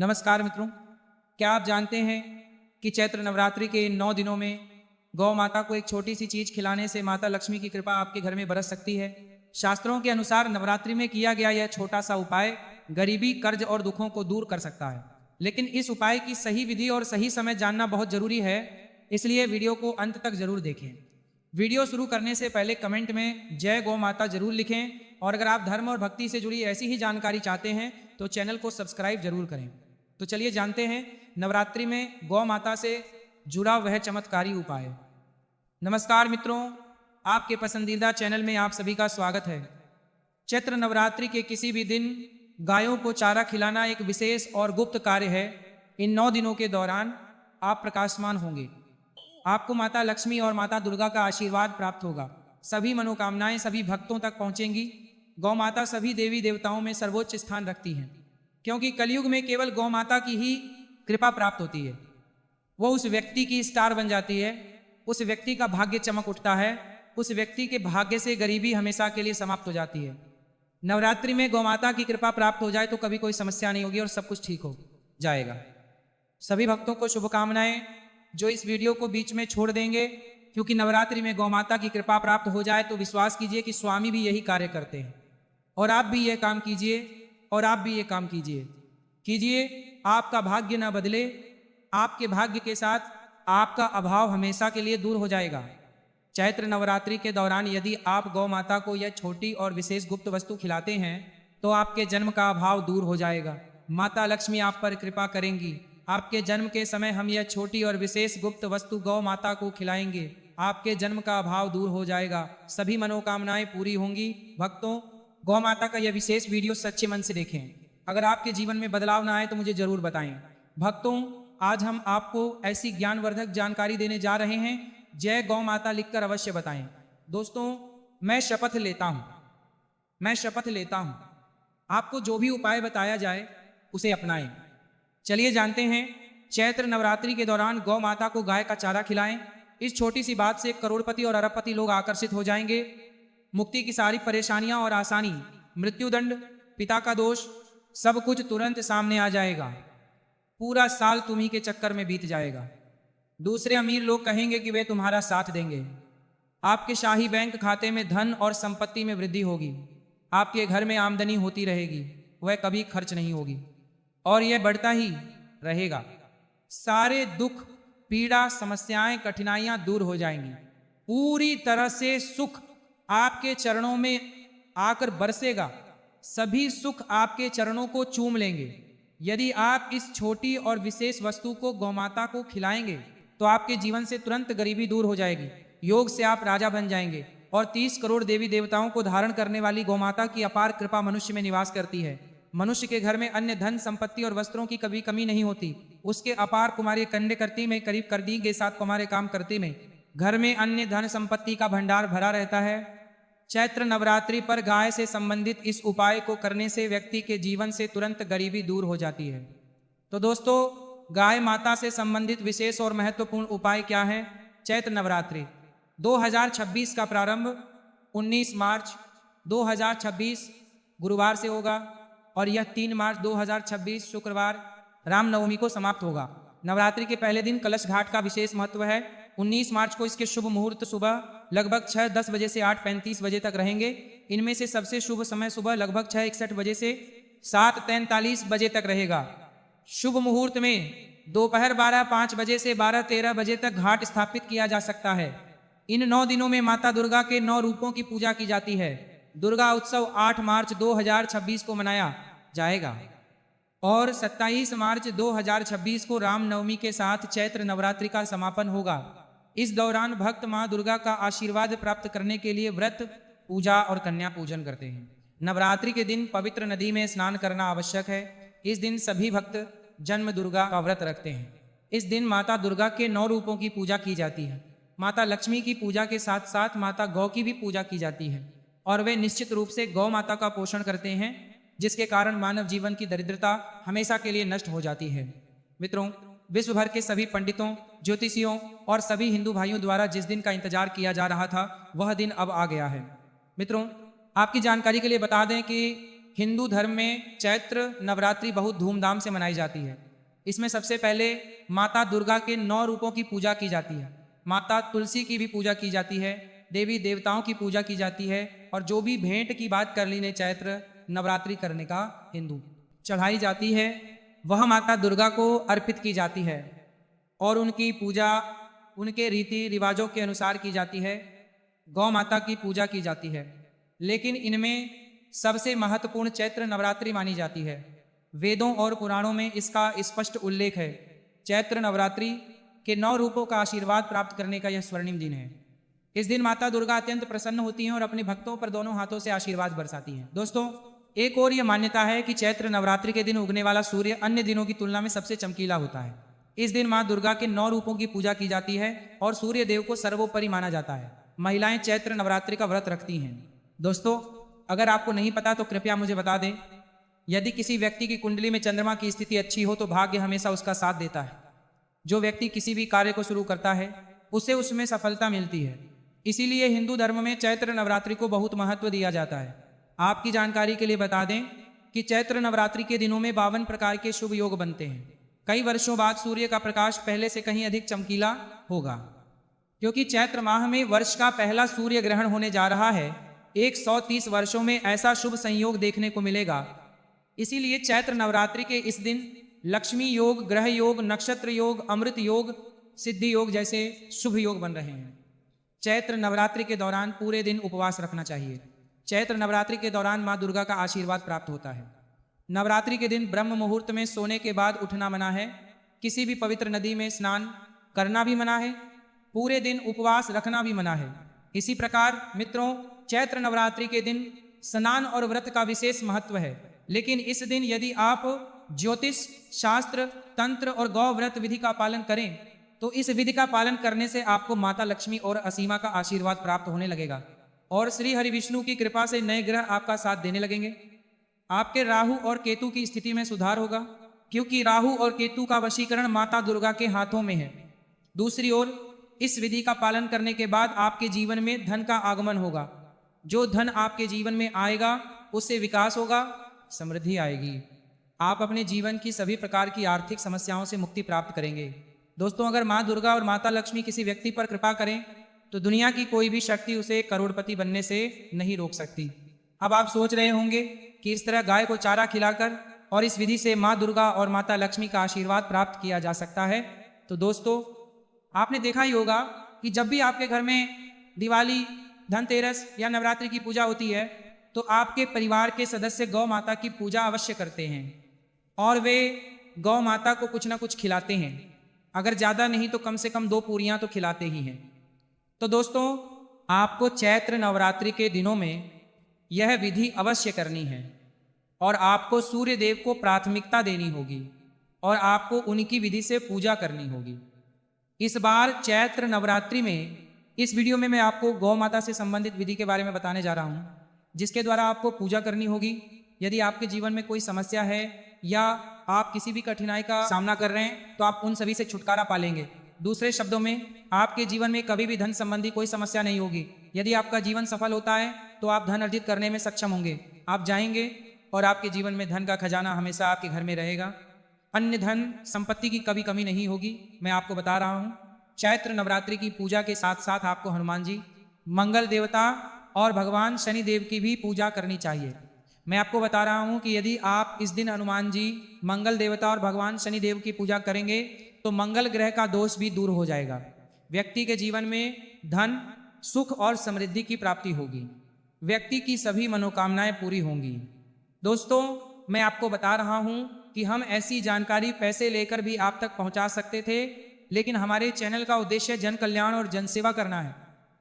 नमस्कार मित्रों, क्या आप जानते हैं कि चैत्र नवरात्रि के इन 9 दिनों में गौ माता को एक छोटी सी चीज खिलाने से माता लक्ष्मी की कृपा आपके घर में बरस सकती है। शास्त्रों के अनुसार नवरात्रि में किया गया यह छोटा सा उपाय गरीबी, कर्ज और दुखों को दूर कर सकता है। लेकिन इस उपाय की सही विधि और सही समय जानना बहुत जरूरी है, इसलिए वीडियो को अंत तक जरूर देखें। वीडियो शुरू करने से पहले कमेंट में जय गौ माता जरूर लिखें और अगर आप धर्म और भक्ति से जुड़ी ऐसी ही जानकारी चाहते हैं तो चैनल को सब्सक्राइब जरूर करें। तो चलिए जानते हैं नवरात्रि में गौ माता से जुड़ा वह चमत्कारी उपाय। नमस्कार मित्रों, आपके पसंदीदा चैनल में आप सभी का स्वागत है। चैत्र नवरात्रि के किसी भी दिन गायों को चारा खिलाना एक विशेष और गुप्त कार्य है। इन 9 दिनों के दौरान आप प्रकाशमान होंगे, आपको माता लक्ष्मी और माता दुर्गा का आशीर्वाद प्राप्त होगा। सभी मनोकामनाएं सभी भक्तों तक पहुंचेंगी। गौ माता सभी देवी देवताओं में सर्वोच्च स्थान रखती हैं, क्योंकि कलयुग में केवल गौ माता की ही कृपा प्राप्त होती है। वो उस व्यक्ति की स्टार बन जाती है, उस व्यक्ति का भाग्य चमक उठता है, उस व्यक्ति के भाग्य से गरीबी हमेशा के लिए समाप्त हो जाती है। नवरात्रि में गौ माता की कृपा प्राप्त हो जाए तो कभी कोई समस्या नहीं होगी और सब कुछ ठीक हो जाएगा। सभी भक्तों को शुभकामनाएं जो इस वीडियो को बीच में छोड़ देंगे, क्योंकि नवरात्रि में गौ माता की कृपा प्राप्त हो जाए तो विश्वास कीजिए कि स्वामी भी यही कार्य करते हैं। और आप भी यह काम कीजिए और आप भी ये काम कीजिए। आपका भाग्य न बदले, आपके भाग्य के साथ आपका अभाव हमेशा के लिए दूर हो जाएगा। चैत्र नवरात्रि के दौरान यदि आप गौ माता को यह छोटी और विशेष गुप्त वस्तु खिलाते हैं तो आपके जन्म का अभाव दूर हो जाएगा। माता लक्ष्मी आप पर कृपा करेंगी। आपके जन्म के समय हम यह छोटी और विशेष गुप्त वस्तु गौ माता को खिलाएंगे, आपके जन्म का अभाव दूर हो जाएगा, सभी मनोकामनाएं पूरी होंगी। भक्तों, गौ माता का यह विशेष वीडियो सच्चे मन से देखें। अगर आपके जीवन में बदलाव ना आए तो मुझे जरूर बताएं। भक्तों, आज हम आपको ऐसी ज्ञानवर्धक जानकारी देने जा रहे हैं, जय गौ माता लिखकर अवश्य बताएं। दोस्तों, मैं शपथ लेता हूं आपको जो भी उपाय बताया जाए उसे अपनाएं। चलिए जानते हैं। चैत्र नवरात्रि के दौरान गौ माता को गाय का चारा खिलाएं। इस छोटी सी बात से करोड़पति और अरबपति लोग आकर्षित हो जाएंगे। मुक्ति की सारी परेशानियां और आसानी, मृत्युदंड, पिता का दोष, सब कुछ तुरंत सामने आ जाएगा। पूरा साल तुम्ही के चक्कर में बीत जाएगा। दूसरे अमीर लोग कहेंगे कि वे तुम्हारा साथ देंगे। आपके शाही बैंक खाते में धन और संपत्ति में वृद्धि होगी। आपके घर में आमदनी होती रहेगी, वह कभी खर्च नहीं होगी और यह बढ़ता ही रहेगा। सारे दुख, पीड़ा, समस्याएं, कठिनाइयां दूर हो जाएंगी। पूरी तरह से सुख आपके चरणों में आकर बरसेगा। सभी सुख आपके चरणों को चूम लेंगे। यदि आप इस छोटी और विशेष वस्तु को गौमाता को खिलाएंगे तो आपके जीवन से तुरंत गरीबी दूर हो जाएगी। योग से आप राजा बन जाएंगे और 30 करोड़ देवी देवताओं को धारण करने वाली गौमाता की अपार कृपा मनुष्य में निवास करती है। मनुष्य के घर में अन्य धन, संपत्ति और वस्त्रों की कभी कमी नहीं होती। उसके अपार कुमारी कन्या करती में, करीब कर दी के साथ कुमारे काम करते में घर में अन्य धन संपत्ति का भंडार भरा रहता है। चैत्र नवरात्रि पर गाय से संबंधित इस उपाय को करने से व्यक्ति के जीवन से तुरंत गरीबी दूर हो जाती है। तो दोस्तों, गाय माता से संबंधित विशेष और महत्वपूर्ण उपाय क्या है? चैत्र नवरात्रि 2026 का प्रारंभ 19 मार्च 2026 गुरुवार से होगा और यह 3 मार्च 2026 शुक्रवार रामनवमी को समाप्त होगा। नवरात्रि के पहले दिन कलश घाट का विशेष महत्व है। 19 मार्च को इसके शुभ मुहूर्त सुबह लगभग 6:10 बजे से 8:35 बजे तक रहेंगे। इनमें से सबसे शुभ समय सुबह लगभग 6:61 बजे से 7:43 बजे तक रहेगा। शुभ मुहूर्त में दोपहर 12:05 बजे से 12:13 बजे तक घाट स्थापित किया जा सकता है। इन 9 दिनों में माता दुर्गा के 9 रूपों की पूजा की जाती है। दुर्गा उत्सव 8 मार्च 2026 को मनाया जाएगा और 27 मार्च 2026 को रामनवमी के साथ चैत्र नवरात्रि का समापन होगा। इस दौरान भक्त मां दुर्गा का आशीर्वाद प्राप्त करने के लिए व्रत, पूजा और कन्या पूजन करते हैं। नवरात्रि के दिन पवित्र नदी में स्नान करना आवश्यक है। इस दिन सभी भक्त जन्म दुर्गा का व्रत रखते हैं। इस दिन माता दुर्गा के 9 रूपों की पूजा की जाती है। माता लक्ष्मी की पूजा के साथ साथ माता गौ की भी पूजा की जाती है और वे निश्चित रूप से गौ माता का पोषण करते हैं, जिसके कारण मानव जीवन की दरिद्रता हमेशा के लिए नष्ट हो जाती है। मित्रों, विश्व भर के सभी पंडितों, ज्योतिषियों और सभी हिंदू भाइयों द्वारा जिस दिन का इंतजार किया जा रहा था वह दिन अब आ गया है। मित्रों, आपकी जानकारी के लिए बता दें कि हिंदू धर्म में चैत्र नवरात्रि बहुत धूमधाम से मनाई जाती है। इसमें सबसे पहले माता दुर्गा के 9 रूपों की पूजा की जाती है। माता तुलसी की भी पूजा की जाती है, देवी देवताओं की पूजा की जाती है, और जो भी भेंट की बात कर ली ने चैत्र नवरात्रि करने का हिंदू चढ़ाई जाती है, वह माता दुर्गा को अर्पित की जाती है और उनकी पूजा उनके रीति रिवाजों के अनुसार की जाती है। गौ माता की पूजा की जाती है, लेकिन इनमें सबसे महत्वपूर्ण चैत्र नवरात्रि मानी जाती है। वेदों और पुराणों में इसका स्पष्ट उल्लेख है। चैत्र नवरात्रि के 9 रूपों का आशीर्वाद प्राप्त करने का यह स्वर्णिम दिन है। इस दिन माता दुर्गा अत्यंत प्रसन्न होती हैं और अपने भक्तों पर दोनों हाथों से आशीर्वाद बरसाती हैं। दोस्तों, एक और यह मान्यता है कि चैत्र नवरात्रि के दिन उगने वाला सूर्य अन्य दिनों की तुलना में सबसे चमकीला होता है। इस दिन मां दुर्गा के 9 रूपों की पूजा की जाती है और सूर्य देव को सर्वोपरि माना जाता है। महिलाएं चैत्र नवरात्रि का व्रत रखती हैं। दोस्तों, अगर आपको नहीं पता तो कृपया मुझे बता दें। यदि किसी व्यक्ति की कुंडली में चंद्रमा की स्थिति अच्छी हो तो भाग्य हमेशा उसका साथ देता है। जो व्यक्ति किसी भी कार्य को शुरू करता है उसे उसमें सफलता मिलती है। इसीलिए हिंदू धर्म में चैत्र नवरात्रि को बहुत महत्व दिया जाता है। आपकी जानकारी के लिए बता दें कि चैत्र नवरात्रि के दिनों में 52 प्रकार के शुभ योग बनते हैं। कई वर्षों बाद सूर्य का प्रकाश पहले से कहीं अधिक चमकीला होगा, क्योंकि चैत्र माह में वर्ष का पहला सूर्य ग्रहण होने जा रहा है। 130 वर्षों में ऐसा शुभ संयोग देखने को मिलेगा। इसीलिए चैत्र नवरात्रि के इस दिन लक्ष्मी योग, ग्रह योग, नक्षत्र योग, अमृत योग, सिद्धि योग जैसे शुभ योग बन रहे हैं। चैत्र नवरात्रि के दौरान पूरे दिन उपवास रखना चाहिए। चैत्र नवरात्रि के दौरान मां दुर्गा का आशीर्वाद प्राप्त होता है। नवरात्रि के दिन ब्रह्म मुहूर्त में सोने के बाद उठना मना है। किसी भी पवित्र नदी में स्नान करना भी मना है। पूरे दिन उपवास रखना भी मना है। इसी प्रकार मित्रों, चैत्र नवरात्रि के दिन स्नान और व्रत का विशेष महत्व है। लेकिन इस दिन यदि आप ज्योतिष शास्त्र, तंत्र और गौ व्रत विधि का पालन करें तो इस विधि का पालन करने से आपको माता लक्ष्मी और असीमा का आशीर्वाद प्राप्त होने लगेगा और श्री हरि विष्णु की कृपा से नए ग्रह आपका साथ देने लगेंगे। आपके राहु और केतु की स्थिति में सुधार होगा, क्योंकि राहु और केतु का वशीकरण माता दुर्गा के हाथों में है। दूसरी ओर इस विधि का पालन करने के बाद आपके जीवन में धन का आगमन होगा। जो धन आपके जीवन में आएगा उससे विकास होगा, समृद्धि आएगी। आप अपने जीवन की सभी प्रकार की आर्थिक समस्याओं से मुक्ति प्राप्त करेंगे। दोस्तों, अगर माँ दुर्गा और माता लक्ष्मी किसी व्यक्ति पर कृपा करें तो दुनिया की कोई भी शक्ति उसे करोड़पति बनने से नहीं रोक सकती। अब आप सोच रहे होंगे कि इस तरह गाय को चारा खिलाकर और इस विधि से माँ दुर्गा और माता लक्ष्मी का आशीर्वाद प्राप्त किया जा सकता है। तो दोस्तों, आपने देखा ही होगा कि जब भी आपके घर में दिवाली, धनतेरस या नवरात्रि की पूजा होती है तो आपके परिवार के सदस्य गौ माता की पूजा अवश्य करते हैं और वे गौ माता को कुछ ना कुछ खिलाते हैं। अगर ज़्यादा नहीं तो कम से कम 2 पूरियां तो खिलाते ही हैं। तो दोस्तों, आपको चैत्र नवरात्रि के दिनों में यह विधि अवश्य करनी है और आपको सूर्य देव को प्राथमिकता देनी होगी और आपको उनकी विधि से पूजा करनी होगी। इस बार चैत्र नवरात्रि में इस वीडियो में मैं आपको गौ माता से संबंधित विधि के बारे में बताने जा रहा हूँ, जिसके द्वारा आपको पूजा करनी होगी। यदि आपके जीवन में कोई समस्या है या आप किसी भी कठिनाई का सामना कर रहे हैं तो आप उन सभी से छुटकारा पा लेंगे। दूसरे शब्दों में, आपके जीवन में कभी भी धन संबंधी कोई समस्या नहीं होगी। यदि आपका जीवन सफल होता है तो आप धन अर्जित करने में सक्षम होंगे। आप जाएंगे और आपके जीवन में धन का खजाना हमेशा आपके घर में रहेगा। अन्य धन संपत्ति की कभी कमी नहीं होगी। मैं आपको बता रहा हूँ, चैत्र नवरात्रि की पूजा के साथ साथ आपको हनुमान जी, मंगल देवता और भगवान शनि देव की भी पूजा करनी चाहिए। मैं आपको बता रहा हूँ कि यदि आप इस दिन हनुमान जी, मंगल देवता और भगवान शनि देव की पूजा करेंगे तो मंगल ग्रह का दोष भी दूर हो जाएगा। व्यक्ति के जीवन में धन, सुख और समृद्धि की प्राप्ति होगी। व्यक्ति की सभी मनोकामनाएं पूरी होंगी। दोस्तों, मैं आपको बता रहा हूं कि हम ऐसी जानकारी पैसे लेकर भी आप तक पहुंचा सकते थे, लेकिन हमारे चैनल का उद्देश्य जन कल्याण और जनसेवा करना है।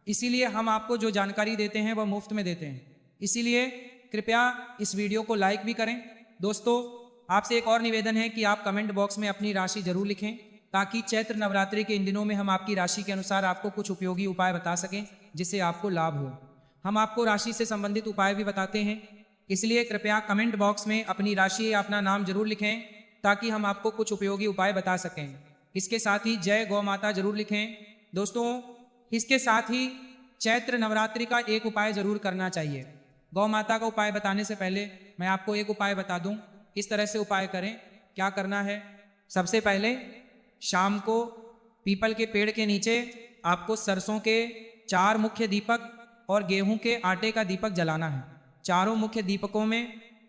इसीलिए हम आपको जो जानकारी देते हैं वह मुफ्त में देते हैं। इसीलिए कृपया इस वीडियो को लाइक भी करें। दोस्तों, आपसे एक और निवेदन है कि आप कमेंट बॉक्स में अपनी राशि जरूर लिखें, ताकि चैत्र नवरात्रि के इन दिनों में हम आपकी राशि के अनुसार आपको कुछ उपयोगी उपाय बता सकें जिससे आपको लाभ हो। हम आपको राशि से संबंधित उपाय भी बताते हैं, इसलिए कृपया कमेंट बॉक्स में अपनी राशि या अपना नाम जरूर लिखें ताकि हम आपको कुछ उपयोगी उपाय बता सकें। इसके साथ ही जय गौ माता जरूर लिखें। दोस्तों, इसके साथ ही चैत्र नवरात्रि का एक उपाय जरूर करना चाहिए। गौ माता का उपाय बताने से पहले मैं आपको एक उपाय बता दूं, इस तरह से उपाय करें। क्या करना है, सबसे पहले शाम को पीपल के पेड़ के नीचे आपको सरसों के 4 मुख्य दीपक और गेहूं के आटे का दीपक जलाना है। चारों मुख्य दीपकों में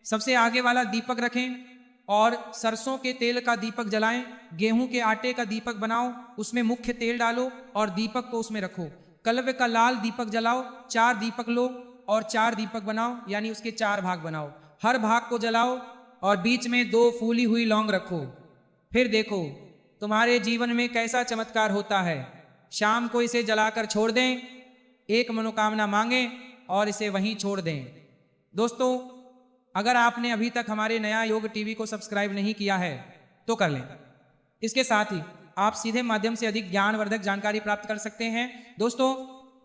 सबसे आगे वाला दीपक रखें और सरसों के तेल का दीपक जलाएं। गेहूं के आटे का दीपक बनाओ, उसमें मुख्य तेल डालो और दीपक को उसमें रखो। कलवे का लाल दीपक जलाओ, 4 दीपक लो और 4 दीपक बनाओ, यानी उसके 4 भाग बनाओ। हर भाग को जलाओ और बीच में 2 फूली हुई लौंग रखो। फिर देखो तुम्हारे जीवन में कैसा चमत्कार होता है। शाम को इसे जलाकर छोड़ दें, एक मनोकामना मांगें और इसे वहीं छोड़ दें। दोस्तों, अगर आपने अभी तक हमारे नया योग टीवी को सब्सक्राइब नहीं किया है तो कर लें। इसके साथ ही आप सीधे माध्यम से अधिक ज्ञानवर्धक जानकारी प्राप्त कर सकते हैं। दोस्तों,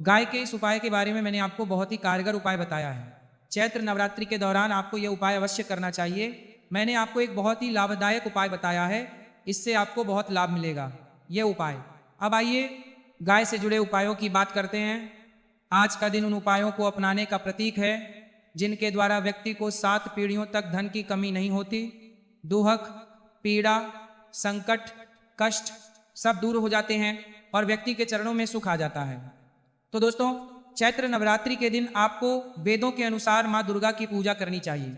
गाय के इस उपाय के बारे में मैंने आपको बहुत ही कारगर उपाय बताया है। चैत्र नवरात्रि के दौरान आपको यह उपाय अवश्य करना चाहिए। मैंने आपको एक बहुत ही लाभदायक उपाय बताया है, इससे आपको बहुत लाभ मिलेगा यह उपाय। अब आइए गाय से जुड़े उपायों की बात करते हैं। आज का दिन उन उपायों को अपनाने का प्रतीक है जिनके द्वारा व्यक्ति को 7 पीढ़ियों तक धन की कमी नहीं होती। दुहक, पीड़ा, संकट, कष्ट सब दूर हो जाते हैं और व्यक्ति के चरणों में सुख आ जाता है। तो दोस्तों, चैत्र नवरात्रि के दिन आपको वेदों के अनुसार माँ दुर्गा की पूजा करनी चाहिए।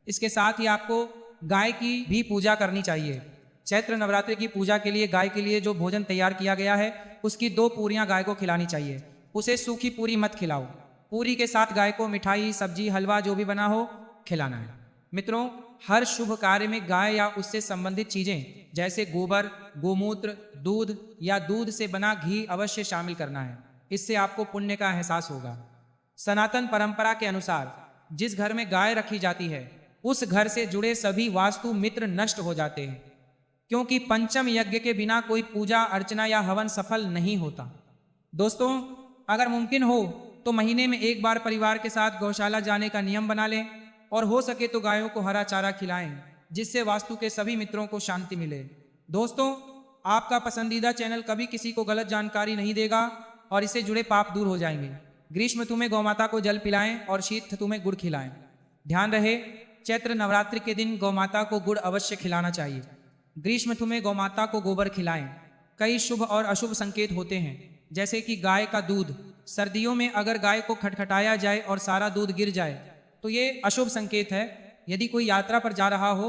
इसके साथ ही आपको गाय की भी पूजा करनी चाहिए। चैत्र नवरात्रि की पूजा के लिए गाय के लिए जो भोजन तैयार किया गया है उसकी 2 पूरियां गाय को खिलानी चाहिए। उसे सूखी पूरी मत खिलाओ। पूरी के साथ गाय को मिठाई, सब्जी, हलवा जो भी बना हो खिलाना है। मित्रों, हर शुभ कार्य में गाय या उससे संबंधित चीजें जैसे गोबर, गोमूत्र, दूध या दूध से बना घी अवश्य शामिल करना है। इससे आपको पुण्य का एहसास होगा। सनातन परंपरा के अनुसार जिस घर में गाय रखी जाती है उस घर से जुड़े सभी वास्तु मित्र नष्ट हो जाते हैं, क्योंकि पंचम यज्ञ के बिना कोई पूजा अर्चना या हवन सफल नहीं होता। दोस्तों, अगर मुमकिन हो तो महीने में एक बार परिवार के साथ गौशाला जाने का नियम बना लें और हो सके तो गायों को हरा चारा खिलाएं, जिससे वास्तु के सभी मित्रों को शांति मिले। दोस्तों, आपका पसंदीदा चैनल कभी किसी को गलत जानकारी नहीं देगा और इससे जुड़े पाप दूर हो जाएंगे। ग्रीष्म ऋतु में गौमाता को जल पिलाएं और शीत ऋतु में गुड़ खिलाएं। ध्यान रहे, चैत्र नवरात्रि के दिन गौमाता को गुड़ अवश्य खिलाना चाहिए। ग्रीष्म ऋतु में गौमाता को गोबर खिलाएं। कई शुभ और अशुभ संकेत होते हैं, जैसे कि गाय का दूध। सर्दियों में अगर गाय को खटखटाया जाए और सारा दूध गिर जाए तो ये अशुभ संकेत है। यदि कोई यात्रा पर जा रहा हो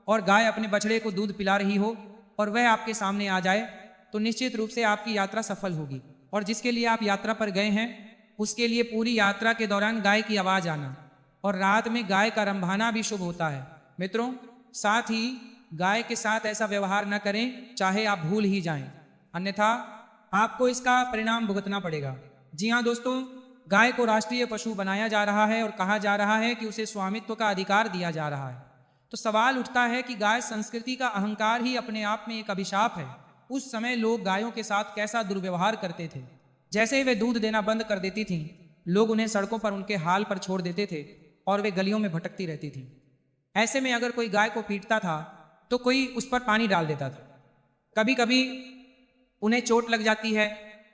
और गाय अपने बछड़े को दूध पिला रही हो और वह आपके सामने आ जाए तो निश्चित रूप से आपकी यात्रा सफल होगी। और जिसके लिए आप यात्रा पर गए हैं उसके लिए पूरी यात्रा के दौरान गाय की आवाज़ आना और रात में गाय का रंभाना भी शुभ होता है। मित्रों, साथ ही गाय के साथ ऐसा व्यवहार न करें चाहे आप भूल ही जाएं, अन्यथा आपको इसका परिणाम भुगतना पड़ेगा। जी हाँ दोस्तों, गाय को राष्ट्रीय पशु बनाया जा रहा है और कहा जा रहा है कि उसे स्वामित्व का अधिकार दिया जा रहा है। तो सवाल उठता है कि गाय संस्कृति का अहंकार ही अपने आप में एक अभिशाप है। उस समय लोग गायों के साथ कैसा दुर्व्यवहार करते थे। जैसे ही वे दूध देना बंद कर देती थीं, लोग उन्हें सड़कों पर उनके हाल पर छोड़ देते थे और वे गलियों में भटकती रहती थीं। ऐसे में अगर कोई गाय को पीटता था तो कोई उस पर पानी डाल देता था। कभी कभी उन्हें चोट लग जाती है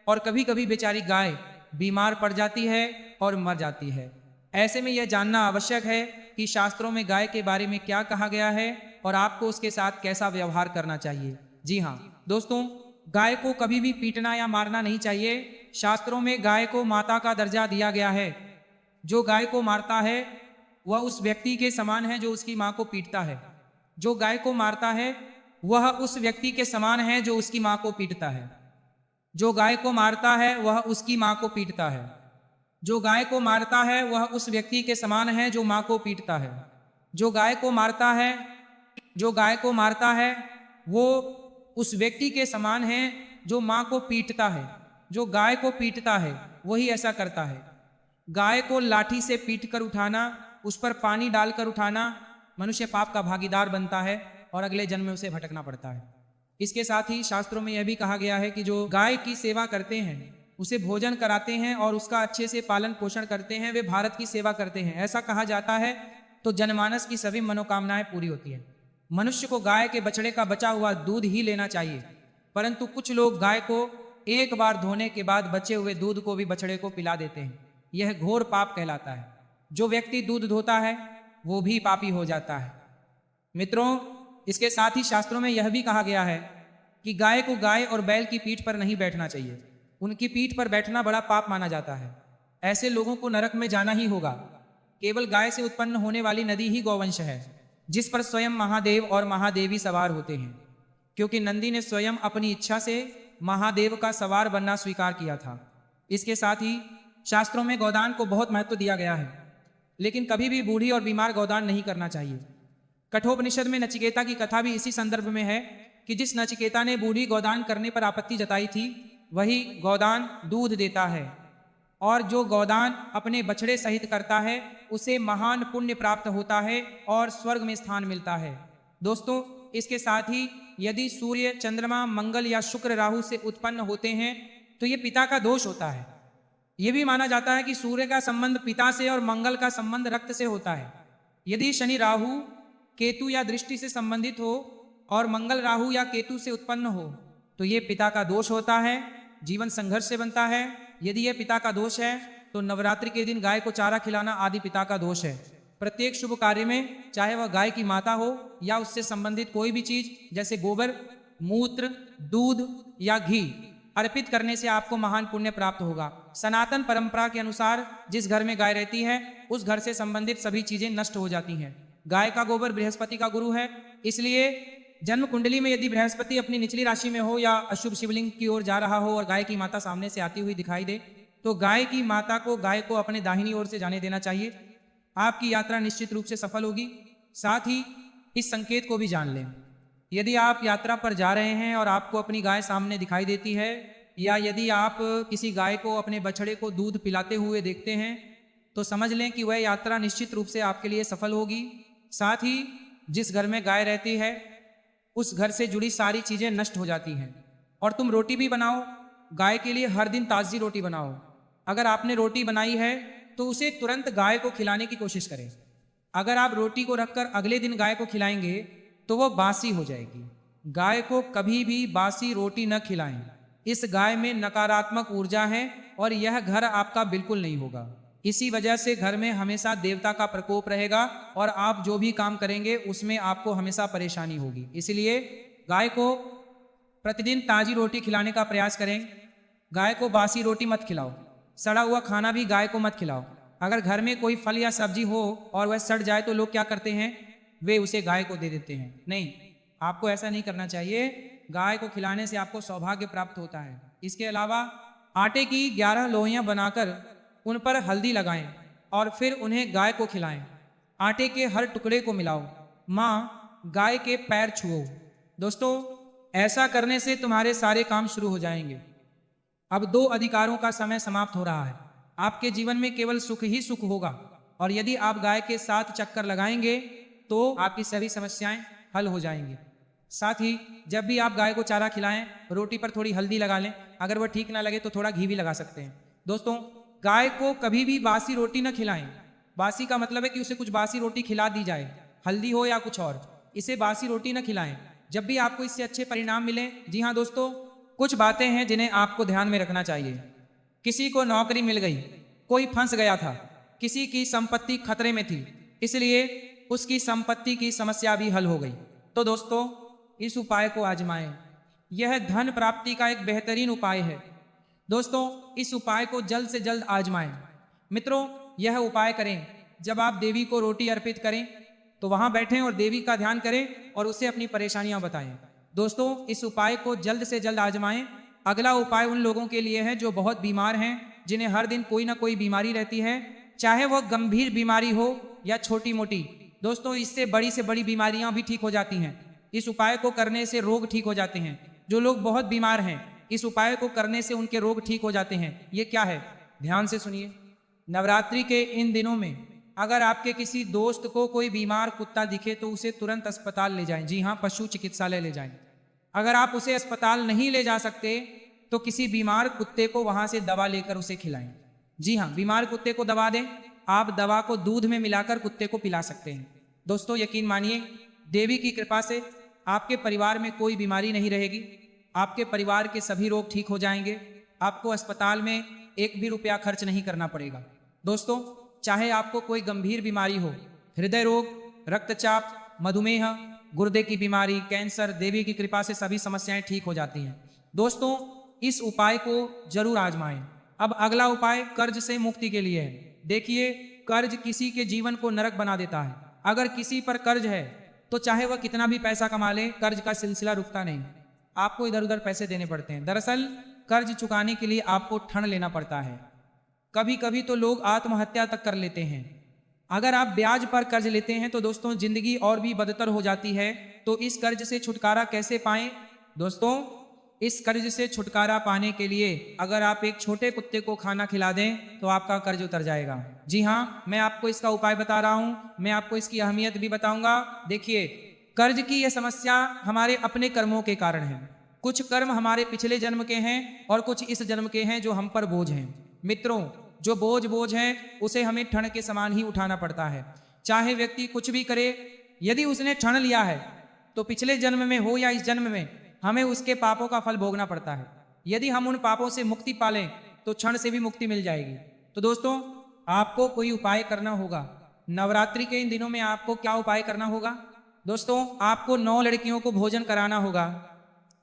और कभी कभी बेचारी गाय बीमार पड़ जाती है और मर जाती है। ऐसे में यह जानना आवश्यक है कि शास्त्रों में गाय के बारे में क्या कहा गया है और आपको उसके साथ कैसा व्यवहार करना चाहिए। जी हाँ दोस्तों, गाय को कभी भी पीटना या मारना नहीं चाहिए। शास्त्रों में गाय को माता का दर्जा दिया गया है। जो गाय को मारता है वह उस व्यक्ति के समान है जो उसकी माँ को पीटता है। जो गाय को मारता है वह उस व्यक्ति के समान है जो उसकी माँ को पीटता है। जो गाय को मारता है वह उसकी माँ को पीटता है। जो गाय को मारता है वह उस व्यक्ति के समान है जो माँ को पीटता है। जो गाय को मारता है वो उस व्यक्ति के समान है जो माँ को पीटता है। जो गाय को पीटता है वही ऐसा करता है। गाय को लाठी से पीटकर उठाना, उस पर पानी डालकर उठाना, मनुष्य पाप का भागीदार बनता है और अगले जन्म में उसे भटकना पड़ता है। इसके साथ ही शास्त्रों में यह भी कहा गया है कि जो गाय की सेवा करते हैं, उसे भोजन कराते हैं और उसका अच्छे से पालन पोषण करते हैं, वे भारत की सेवा करते हैं। ऐसा कहा जाता है तो जनमानस की सभी मनोकामनाएं पूरी होती हैं। मनुष्य को गाय के बछड़े का बचा हुआ दूध ही लेना चाहिए, परंतु कुछ लोग गाय को एक बार धोने के बाद बचे हुए दूध को भी बछड़े को पिला देते हैं। यह घोर पाप कहलाता है। जो व्यक्ति दूध धोता है वो भी पापी हो जाता है। मित्रों, इसके साथ ही शास्त्रों में यह भी कहा गया है कि गाय को गाय और बैल की पीठ पर नहीं बैठना चाहिए। उनकी पीठ पर बैठना बड़ा पाप माना जाता है। ऐसे लोगों को नरक में जाना ही होगा। केवल गाय से उत्पन्न होने वाली नदी ही गौवंश है, जिस पर स्वयं महादेव और महादेवी सवार होते हैं, क्योंकि नंदी ने स्वयं अपनी इच्छा से महादेव का सवार बनना स्वीकार किया था। इसके साथ ही शास्त्रों में गोदान को बहुत महत्व दिया गया है, लेकिन कभी भी बूढ़ी और बीमार गोदान नहीं करना चाहिए। कठोपनिषद में नचिकेता की कथा भी इसी संदर्भ में है कि जिस नचिकेता ने बूढ़ी गोदान करने पर आपत्ति जताई थी, वही गोदान दूध देता है, और जो गोदान अपने बछड़े सहित करता है उसे महान पुण्य प्राप्त होता है और स्वर्ग में स्थान मिलता है। दोस्तों, इसके साथ ही यदि सूर्य, चंद्रमा, मंगल या शुक्र राहु से उत्पन्न होते हैं तो ये पिता का दोष होता है। ये भी माना जाता है कि सूर्य का संबंध पिता से और मंगल का संबंध रक्त से होता है। यदि शनि राहु, केतु या दृष्टि से संबंधित हो और मंगल राहु या केतु से उत्पन्न हो तो ये पिता का दोष होता है, जीवन संघर्ष से बनता है। यदि यह पिता का दोष है तो नवरात्रि के दिन गाय को चारा खिलाना आदि पिता का दोष है। प्रत्येक शुभ कार्य में, चाहे वह गाय की माता हो या उससे संबंधित कोई भी चीज जैसे गोबर, मूत्र, दूध या घी अर्पित करने से आपको महान पुण्य प्राप्त होगा। सनातन परंपरा के अनुसार जिस घर में गाय रहती है उस घर से संबंधित सभी चीजें नष्ट हो जाती हैं। गाय का गोबर बृहस्पति का गुरु है, इसलिए जन्म कुंडली में यदि बृहस्पति अपनी निचली राशि में हो या अशुभ शिवलिंग की ओर जा रहा हो और गाय की माता सामने से आती हुई दिखाई दे तो गाय की माता को गाय को अपने दाहिनी ओर से जाने देना चाहिए। आपकी यात्रा निश्चित रूप से सफल होगी। साथ ही इस संकेत को भी जान लें, यदि आप यात्रा पर जा रहे हैं और आपको अपनी गाय सामने दिखाई देती है, या यदि आप किसी गाय को अपने बछड़े को दूध पिलाते हुए देखते हैं तो समझ लें कि वह यात्रा निश्चित रूप से आपके लिए सफल होगी। साथ ही जिस घर में गाय रहती है उस घर से जुड़ी सारी चीजें नष्ट हो जाती हैं। और तुम रोटी भी बनाओ, गाय के लिए हर दिन ताज़ी रोटी बनाओ। अगर आपने रोटी बनाई है तो उसे तुरंत गाय को खिलाने की कोशिश करें। अगर आप रोटी को रखकर अगले दिन गाय को खिलाएंगे तो वह बासी हो जाएगी। गाय को कभी भी बासी रोटी न खिलाएं। इस गाय में नकारात्मक ऊर्जा है और यह घर आपका बिल्कुल नहीं होगा। इसी वजह से घर में हमेशा देवता का प्रकोप रहेगा और आप जो भी काम करेंगे उसमें आपको हमेशा परेशानी होगी। इसलिए गाय को प्रतिदिन ताजी रोटी खिलाने का प्रयास करें। गाय को बासी रोटी मत खिलाओ, सड़ा हुआ खाना भी गाय को मत खिलाओ। अगर घर में कोई फल या सब्जी हो और वह सड़ जाए तो लोग क्या करते हैं, वे उसे गाय को दे देते हैं। नहीं, आपको ऐसा नहीं करना चाहिए। गाय को खिलाने से आपको सौभाग्य प्राप्त होता है। इसके अलावा आटे की 11 लोइयां बनाकर उन पर हल्दी लगाएं और फिर उन्हें गाय को खिलाएं। आटे के हर टुकड़े को मिलाओ। माँ, गाय के पैर छुओ। दोस्तों, ऐसा करने से तुम्हारे सारे काम शुरू हो जाएंगे। अब 2 अधिकारों का समय समाप्त हो रहा है। आपके जीवन में केवल सुख ही सुख होगा और यदि आप गाय के साथ चक्कर लगाएंगे तो आपकी सभी समस्याएं हल हो जाएंगी। साथ ही जब भी आप गाय को चारा खिलाएं, रोटी पर थोड़ी हल्दी लगा लें। अगर वह ठीक ना लगे तो थोड़ा घी भी लगा सकते हैं। दोस्तों, गाय को कभी भी बासी रोटी न खिलाएं। बासी का मतलब है कि उसे कुछ बासी रोटी खिला दी जाए, हल्दी हो या कुछ और। इसे बासी रोटी न खिलाएं। जब भी आपको इससे अच्छे परिणाम मिले। जी हाँ दोस्तों, कुछ बातें हैं जिन्हें आपको ध्यान में रखना चाहिए। किसी को नौकरी मिल गई, कोई फंस गया था, किसी की संपत्ति खतरे में थी, इसलिए उसकी संपत्ति की समस्या भी हल हो गई। तो दोस्तों, इस उपाय को आजमाएं। यह धन प्राप्ति का एक बेहतरीन उपाय है। दोस्तों, इस उपाय को जल्द से जल्द आजमाएं। मित्रों, यह उपाय करें जब आप देवी को रोटी अर्पित करें तो वहां बैठें और देवी का ध्यान करें और उसे अपनी परेशानियां बताएं। दोस्तों, इस उपाय को जल्द से जल्द आजमाएं। अगला उपाय उन लोगों के लिए है जो बहुत बीमार हैं, जिन्हें हर दिन कोई ना कोई बीमारी रहती है, चाहे वह गंभीर बीमारी हो या छोटी मोटी। दोस्तों, इससे बड़ी बीमारियां भी ठीक हो जाती हैं। इस उपाय को करने से रोग ठीक हो जाते हैं। जो लोग बहुत बीमार हैं, इस उपाय को करने से उनके रोग ठीक हो जाते हैं। ये क्या है, ध्यान से सुनिए। नवरात्रि के इन दिनों में अगर आपके किसी दोस्त को कोई बीमार कुत्ता दिखे तो उसे तुरंत अस्पताल ले जाएं। जी हाँ, पशु चिकित्सालय ले जाएं। अगर आप उसे अस्पताल नहीं ले जा सकते तो किसी बीमार कुत्ते को वहां से दवा लेकर उसे खिलाएं। जी हाँ, बीमार कुत्ते को दवा दें। आप दवा को दूध में मिलाकर कुत्ते को पिला सकते हैं। दोस्तों, यकीन मानिए, देवी की कृपा से आपके परिवार में कोई बीमारी नहीं रहेगी। आपके परिवार के सभी रोग ठीक हो जाएंगे। आपको अस्पताल में एक भी रुपया खर्च नहीं करना पड़ेगा। दोस्तों, चाहे आपको कोई गंभीर बीमारी हो हृदय रोग, रक्तचाप, मधुमेह, गुर्दे की बीमारी, कैंसर, देवी की कृपा से सभी समस्याएं ठीक हो जाती हैं। दोस्तों, इस उपाय को जरूर आजमाएं। अब अगला उपाय कर्ज से मुक्ति के लिए है। देखिए, कर्ज किसी के जीवन को नरक बना देता है। अगर किसी पर कर्ज है तो चाहे वह कितना भी पैसा कमा ले, कर्ज का सिलसिला रुकता नहीं। आपको इधर उधर पैसे देने पड़ते हैं। दरअसल कर्ज चुकाने के लिए आपको ठन लेना पड़ता है। कभी कभी तो लोग आत्महत्या तक कर लेते हैं। अगर आप ब्याज पर कर्ज लेते हैं तो दोस्तों जिंदगी और भी बदतर हो जाती है। तो इस कर्ज से छुटकारा कैसे पाएं? दोस्तों, इस कर्ज से छुटकारा पाने के लिए अगर आप एक छोटे कुत्ते को खाना खिला दें तो आपका कर्ज उतर जाएगा। जी हाँ, मैं आपको इसका उपाय बता रहा हूँ, मैं आपको इसकी अहमियत भी बताऊंगा। देखिए, कर्ज की यह समस्या हमारे अपने कर्मों के कारण है। कुछ कर्म हमारे पिछले जन्म के हैं और कुछ इस जन्म के हैं जो हम पर बोझ हैं। मित्रों, जो बोझ है उसे हमें ठण के समान ही उठाना पड़ता है। चाहे व्यक्ति कुछ भी करे, यदि उसने ठण लिया है तो पिछले जन्म में हो या इस जन्म में हमें उसके पापों का फल भोगना पड़ता है। यदि हम उन पापों से मुक्ति पालें तो क्षण से भी मुक्ति मिल जाएगी। तो दोस्तों, आपको कोई उपाय करना होगा। नवरात्रि के इन दिनों में आपको क्या उपाय करना होगा? दोस्तों, आपको 9 लड़कियों को भोजन कराना होगा।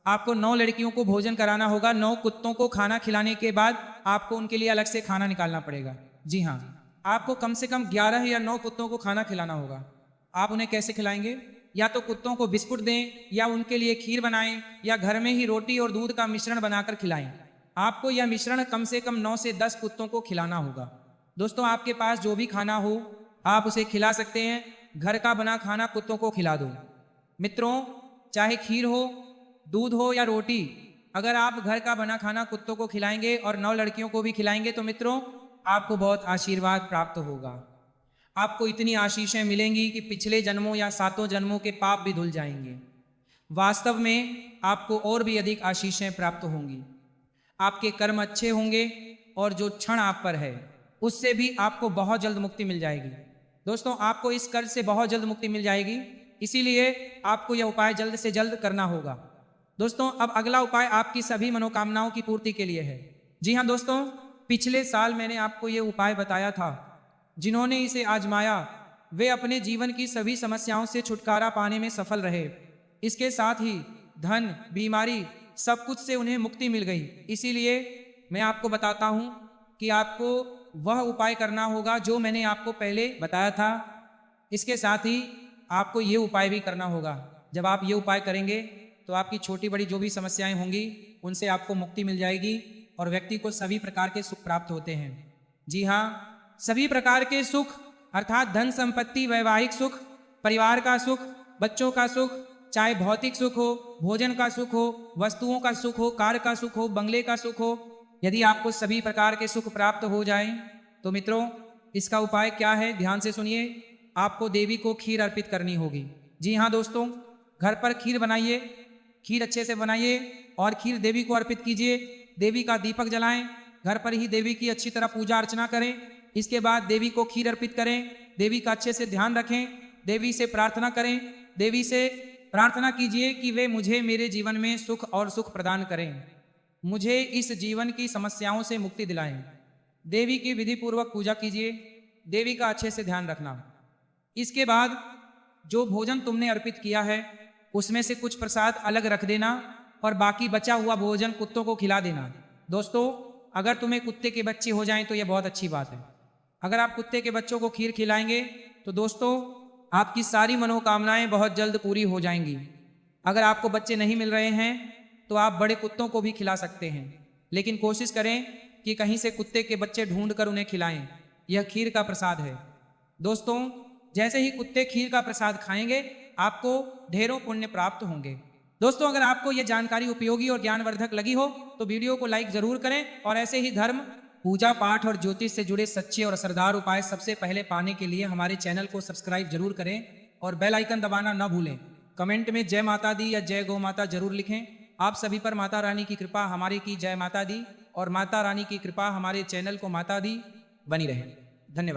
आपको 9 लड़कियों को भोजन कराना होगा। 9 कुत्तों को खाना खिलाने के बाद आपको उनके लिए अलग से खाना निकालना पड़ेगा। जी हाँ, आपको कम से कम 11 या 9 कुत्तों को खाना खिलाना होगा। आप उन्हें कैसे खिलाएंगे? या तो कुत्तों को बिस्कुट दें, या उनके लिए खीर बनाएं, या घर में ही रोटी और दूध का मिश्रण बनाकर खिलाएं। आपको यह मिश्रण कम से कम 9 से 10 कुत्तों को खिलाना होगा। दोस्तों, आपके पास जो भी खाना हो आप उसे खिला सकते हैं। घर का बना खाना कुत्तों को खिला दो। मित्रों, चाहे खीर हो, दूध हो या रोटी, अगर आप घर का बना खाना कुत्तों को खिलाएंगे और 9 लड़कियों को भी खिलाएंगे तो मित्रों, आपको बहुत आशीर्वाद प्राप्त होगा। आपको इतनी आशीषें मिलेंगी कि पिछले जन्मों या 7 जन्मों के पाप भी धुल जाएंगे। वास्तव में आपको और भी अधिक आशीषें प्राप्त होंगी। आपके कर्म अच्छे होंगे और जो क्षण आप पर है उससे भी आपको बहुत जल्द मुक्ति मिल जाएगी। दोस्तों, आपको इस कर्ज से बहुत जल्द मुक्ति मिल जाएगी, इसीलिए आपको यह उपाय जल्द से जल्द करना होगा। दोस्तों, अब अगला उपाय आपकी सभी मनोकामनाओं की पूर्ति के लिए है। जी हाँ दोस्तों, पिछले साल मैंने आपको यह उपाय बताया था। जिन्होंने इसे आजमाया वे अपने जीवन की सभी समस्याओं से छुटकारा पाने में सफल रहे। इसके साथ ही धन, बीमारी, सब कुछ से उन्हें मुक्ति मिल गई। इसीलिए मैं आपको बताता हूं कि आपको वह उपाय करना होगा जो मैंने आपको पहले बताया था। इसके साथ ही आपको ये उपाय भी करना होगा। जब आप ये उपाय करेंगे तो आपकी छोटी बड़ी जो भी समस्याएं होंगी उनसे आपको मुक्ति मिल जाएगी और व्यक्ति को सभी प्रकार के सुख प्राप्त होते हैं। जी हाँ, सभी प्रकार के सुख अर्थात धन संपत्ति, वैवाहिक सुख, परिवार का सुख, बच्चों का सुख, चाहे भौतिक सुख हो, भोजन का सुख हो, वस्तुओं का सुख हो, कार का सुख हो, बंगले का सुख हो, यदि आपको सभी प्रकार के सुख प्राप्त हो जाएं तो मित्रों, इसका उपाय क्या है? ध्यान से सुनिए। आपको देवी को खीर अर्पित करनी होगी। जी हाँ दोस्तों, घर पर खीर बनाइए, खीर अच्छे से बनाइए और खीर देवी को अर्पित कीजिए। देवी का दीपक जलाएं, घर पर ही देवी की अच्छी तरह पूजा अर्चना करें। इसके बाद देवी को खीर अर्पित करें, देवी का अच्छे से ध्यान रखें, देवी से प्रार्थना करें। देवी से प्रार्थना कीजिए कि वे मुझे मेरे जीवन में सुख और सुख प्रदान करें, मुझे इस जीवन की समस्याओं से मुक्ति दिलाएं। देवी की विधि पूर्वक पूजा कीजिए, देवी का अच्छे से ध्यान रखना। इसके बाद जो भोजन तुमने अर्पित किया है उसमें से कुछ प्रसाद अलग रख देना और बाकी बचा हुआ भोजन कुत्तों को खिला देना। दोस्तों, अगर तुम्हें कुत्ते के बच्चे हो जाएं तो यह बहुत अच्छी बात है। अगर आप कुत्ते के बच्चों को खीर खिलाएंगे तो दोस्तों आपकी सारी मनोकामनाएं बहुत जल्द पूरी हो जाएंगी। अगर आपको बच्चे नहीं मिल रहे हैं तो आप बड़े कुत्तों को भी खिला सकते हैं, लेकिन कोशिश करें कि कहीं से कुत्ते के बच्चे ढूंढ कर उन्हें खिलाएं। यह खीर का प्रसाद है। दोस्तों, जैसे ही कुत्ते खीर का प्रसाद खाएंगे आपको ढेरों पुण्य प्राप्त होंगे। दोस्तों, अगर आपको यह जानकारी उपयोगी और ज्ञानवर्धक लगी हो तो वीडियो को लाइक जरूर करें और ऐसे ही धर्म, पूजा पाठ और ज्योतिष से जुड़े सच्चे और असरदार उपाय सबसे पहले पाने के लिए हमारे चैनल को सब्सक्राइब जरूर करें और बेल आइकन दबाना न भूलें। कमेंट में जय माता दी या जय गौ माता जरूर लिखें। आप सभी पर माता रानी की कृपा हमारे की जय माता दी और माता रानी की कृपा हमारे चैनल को माता दी बनी रहे।